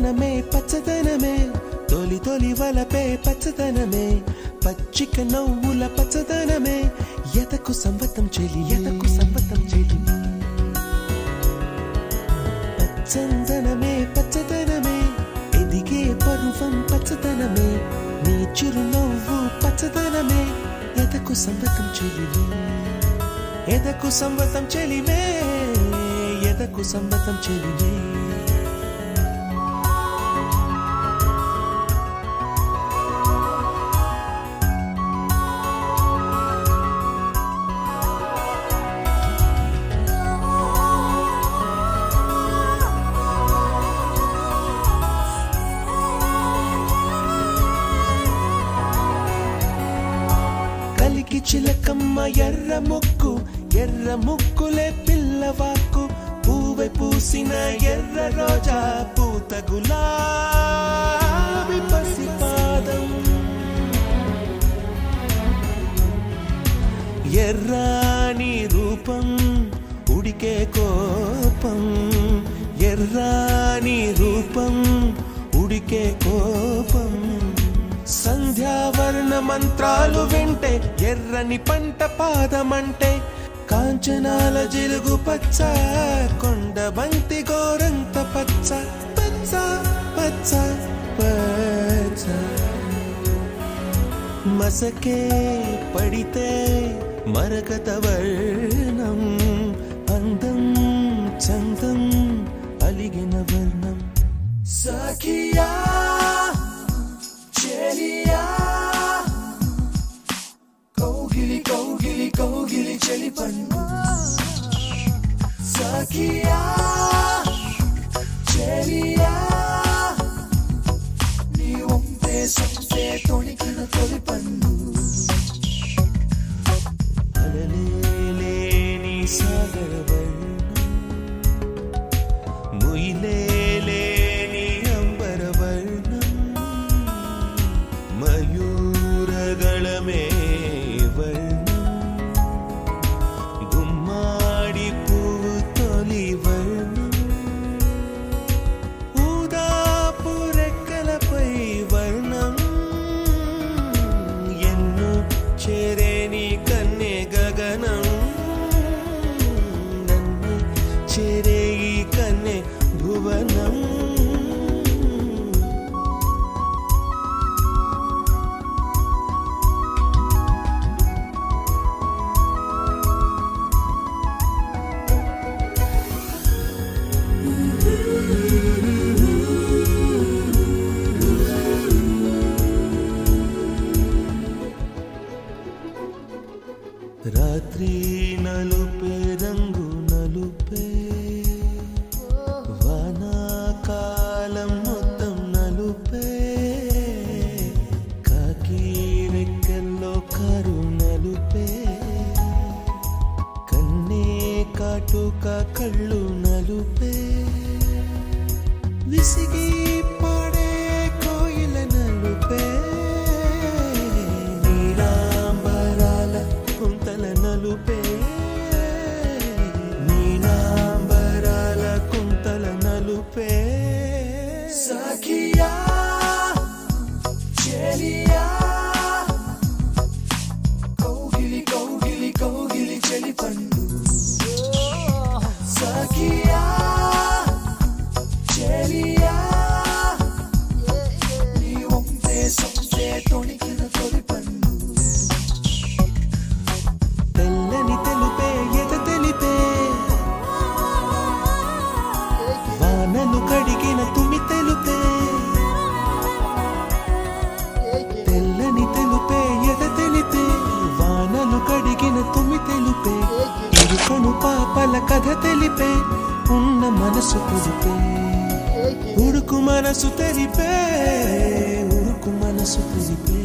పచ్చదనమే పచ్చదనమే తొలి తొలి వలపే పచ్చదనమే పచ్చిక నవ్వుల పచ్చదనమే ఎదకు సంవతం చెలి పచ్చదనమే పచ్చదనమే ఎదిగే పరువం పచ్చదనమే నీ చిరునవ్వు పచ్చదనమే ఎదకు సంవతం చెలివే ఎదకు సంవతం చెలివే ఎదకు సంవతం చెలివే కలికి చిలకమ్మ ఎర్ర ముక్కులే పిల్లవాకు పూవై పూసిన ఎర్ర రోజా పూత గులాబీ పసిపాదం ఎర్రాని రూపం ఉడికే కోపం ఎర్రాని రూపం ఉడికే కోపం సంధ్యావర్ణ మంత్రాలు వింటే ఎర్రని పంట పాదమంటే కాంచనాల జిలుగు పచ్చ కొండ బంతి గోరంత పచ్చ పచ్చ పచ్చ పచ్చ మసకే పడితే మరకత వర్ణం అందం చందం అలిగిన వర్ణం సఖియా కౌగిలి కౌగిలి కౌగిలి చెలి పండు సఖియా చెలియా నీ ఒంపే సొంపే తొణికిన తొలి పండు అలలేని సాగర వర్ణం ముయిలేని అంబర వర్ణం మయూరగళమే వర్ణం గుమ్మాడి పువ్వు తొలి వర్ణం ఊదాపు రెక్కలపై వర్ణం ఎన్ను చేరేని కన్నే గగనం నన్ను చేరే ఈ కన్నే భువనం రాత్రి నలుపే రంగు నలుపే వానాకాలం మొత్తం నలుపే కాకి రెక్కల్లో కారు నలుపే కన్నే కాటుక కళ్ళు నలుపే విసిగి పాడే కోయిల నలుపే నలుపే నీలాంబరాల కుంతల నలుపే సఖియా చెలియా కౌగిలి కౌగిలి కౌగిలి చెలి పండు సఖియా చెలియా నీ ఒంపే సొంపే తొణికిన తొలి పండు వానలు కడిగిన తుమి తెలుపే తెల్లని తెలుపే ఎద తెలిపే వానలు కడిగిన తుమి తెలుపే ఇరుకను పాపల కథ తెలిపే ఉన్న మనసు కుదిపే ఉడుకు మనసు తెరిపే ఉడుకు మనసు కుదిపే